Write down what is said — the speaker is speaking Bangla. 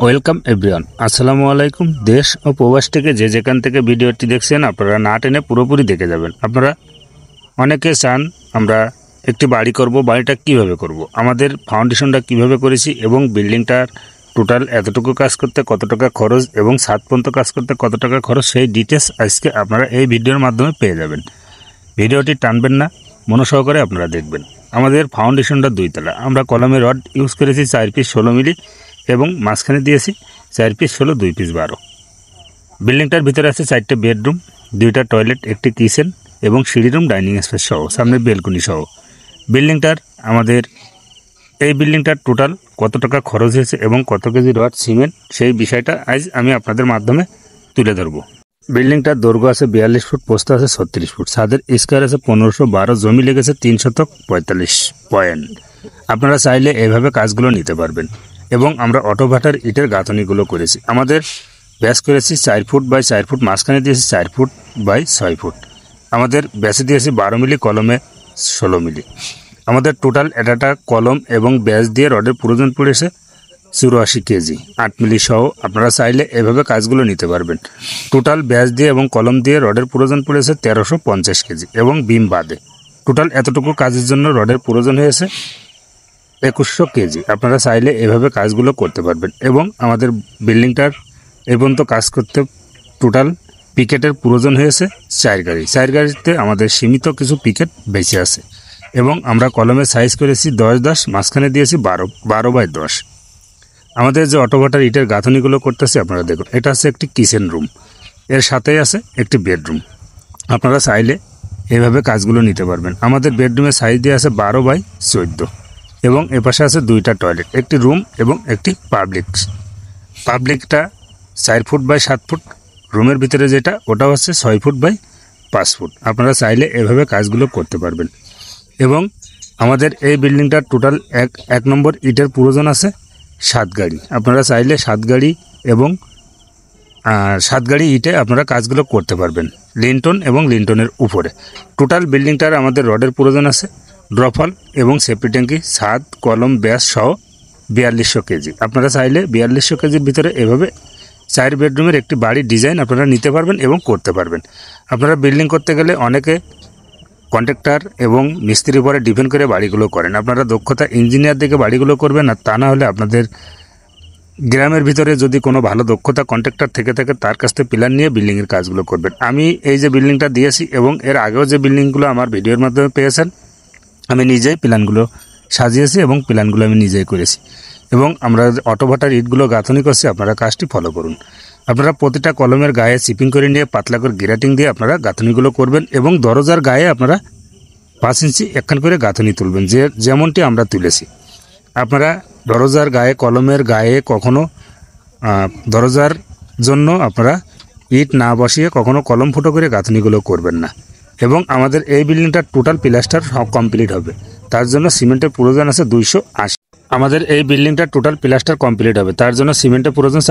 ওয়েলকাম এভরিওয়ান, আসসালামু আলাইকুম। দেশ ও প্রবাস থেকে যে যেখান থেকে ভিডিওটি দেখছেন আপনারা না টেনে পুরোপুরি দেখে যাবেন। আপনারা অনেকে চান আমরা একটি বাড়ি করব, বাড়িটা কিভাবে করব, আমাদের ফাউন্ডেশনটা কিভাবে করেছি এবং বিল্ডিংটার টোটাল এতটুকু কাজ করতে কত টাকা খরচ এবং ছাদ পর্যন্ত কাজ করতে কত টাকা খরচ, সেই ডিটেলস আজকে আপনারা এই ভিডিওর মাধ্যমে পেয়ে যাবেন। ভিডিওটি টানবেন না, মনোসহকারে আপনারা দেখবেন। আমাদের ফাউন্ডেশনটা 2 তলা। আমরা কলমে রড ইউজ করেছি 4 পিস 16 মিলি এবং মাঝখানে দিয়েছি 4 পিস 16, 2 পিস 12। বিল্ডিংটার ভিতরে আছে 4টে বেডরুম, 2টা টয়লেট, একটি কিচেন এবং সিঁড়ি রুম, ডাইনিং স্পেস সহ, সামনে বেলকনি সহ। এই বিল্ডিংটার টোটাল কত টাকা খরচ হয়েছে এবং কত কেজি রড সিমেন্ট, সেই বিষয়টা আজ আমি আপনাদের মাধ্যমে তুলে ধরবো। বিল্ডিংটার দৈর্ঘ্য আছে 42 ফুট, প্রস্থ আছে 36 ফুট, ছাদের স্কোয়ার আছে 1512, জমি লেগেছে 345 পয়েন্ট। আপনারা চাইলে এভাবে কাজগুলো নিতে পারবেন। এবং আমরা অটো ভাটার ইটের গাঁথনিগুলো করেছি। আমাদের ব্যাস করেছি 4 ফুট বাই 4 ফুট, মাঝখানে দিয়েছি 4 ফুট বাই 6 ফুট। আমাদের ব্যাসে দিয়েছি 12 মিলি, কলমে 16 মিলি। আমাদের টোটাল একটা কলম এবং ব্যাস দিয়ে রডের প্রয়োজন পড়েছে 84 কেজি 8 মিলি সহ। আপনারা চাইলে এভাবে কাজগুলো নিতে পারবেন। টোটাল ব্যাস দিয়ে এবং কলম দিয়ে রডের প্রয়োজন পড়েছে 1350 কেজি এবং বিম বাদে। টোটাল এতটুকু কাজের জন্য রডের প্রয়োজন হয়েছে 2100 কেজি। আপনারা চাইলে এভাবে কাজগুলো করতে পারবেন। এবং আমাদের বিল্ডিংটার এ পর্যন্ত কাজ করতে টোটাল পিকেটের প্রয়োজন হয়েছে 4 গাড়ি। 4 গাড়িতে আমাদের সীমিত কিছু পিকেট বেঁচে আছে। এবং আমরা কলমের সাইজ করেছি 10-10, মাঝখানে দিয়েছি 12 বাই 10। আমাদের যে অটো ভাটার ইটের গাঁথনিগুলো করতেছি আপনারা দেখুন। এটা হচ্ছে একটি কিচেন রুম, এর সাথেই আছে একটি বেডরুম। আপনারা চাইলে এভাবে কাজগুলো নিতে পারবেন। আমাদের বেডরুমের সাইজ দিয়ে আছে 12 বাই 14 এবং এপাশে আছে 2টা টয়লেট, একটি রুম এবং একটি পাবলিকটা 4 ফুট বাই 7 ফুট। রুমের ভিতরে যেটা ওটা হচ্ছে 6 ফুট বাই 5 ফুট। আপনারা চাইলে এভাবে কাজগুলো করতে পারবেন। এবং আমাদের এই বিল্ডিংটার টোটাল এক নম্বর ইটের প্রয়োজন আছে 7 গাড়ি। আপনারা চাইলে 7 গাড়ি এবং 7 গাড়ি ইটে আপনারা কাজগুলো করতে পারবেন, লিন্টন এবং লিন্টনের উপরে। টোটাল বিল্ডিংটার আমাদের রডের প্রয়োজন আছে ড্রফল এবং সেফটি ট্যাঙ্কি, ছাদ, কলম, ব্যাস সহ 4200 কেজি। আপনারা চাইলে 4200 কেজির ভিতরে এভাবে 4 বেডরুমের একটি বাড়ির ডিজাইন আপনারা নিতে পারবেন এবং করতে পারবেন। আপনারা বিল্ডিং করতে গেলে অনেকে কন্ট্রাক্টর এবং মিস্ত্রির উপরে ডিপেন্ড করে বাড়িগুলো করেন। আপনারা দক্ষতা ইঞ্জিনিয়ার দেখে বাড়িগুলো করবেন, আর তা না হলে আপনাদের গ্রামের ভিতরে যদি কোনো ভালো দক্ষতা কন্ট্রাক্টর থেকে থাকে তার কাছ থেকে প্ল্যান নিয়ে বিল্ডিংয়ের কাজগুলো করবেন। আমি এই যে বিল্ডিংটা দিয়েছি এবং এর আগেও যে বিল্ডিংগুলো আমার ভিডিওর মাধ্যমে পেয়েছেন, আমি নিজেই প্ল্যানগুলো সাজিয়েছি এবং প্ল্যানগুলো আমি নিজেই করেছি। এবং আমরা অটো ভাটার ইটগুলো গাঁথনি করছি, আপনারা কাজটি ফলো করুন। আপনারা প্রতিটা কলমের গায়ে চিপিং করে নিয়ে পাতলা করে গ্রেটিং দিয়ে আপনারা গাঁথনিগুলো করবেন এবং দরজার গায়ে আপনারা 5 ইঞ্চি একখান করে গাঁথনি তুলবেন, যেমনটি আমরা তুলেছি। আপনারা দরজার গায়ে, কলমের গায়ে কখনো দরজার জন্য আপনারা ইট না বসিয়ে কখনো কলম ফুটো করে গাঁথনিগুলো করবেন না। এবং আমাদের এই বিল্ডিংটার টোটাল প্লাস্টার কমপ্লিট হবে, তার জন্য সিমেন্টের প্রয়োজন আছে 280। আমাদের এই বিল্ডিংটার টোটাল প্লাস্টার কমপ্লিট হবে, তার জন্য সিমেন্টের প্রয়োজন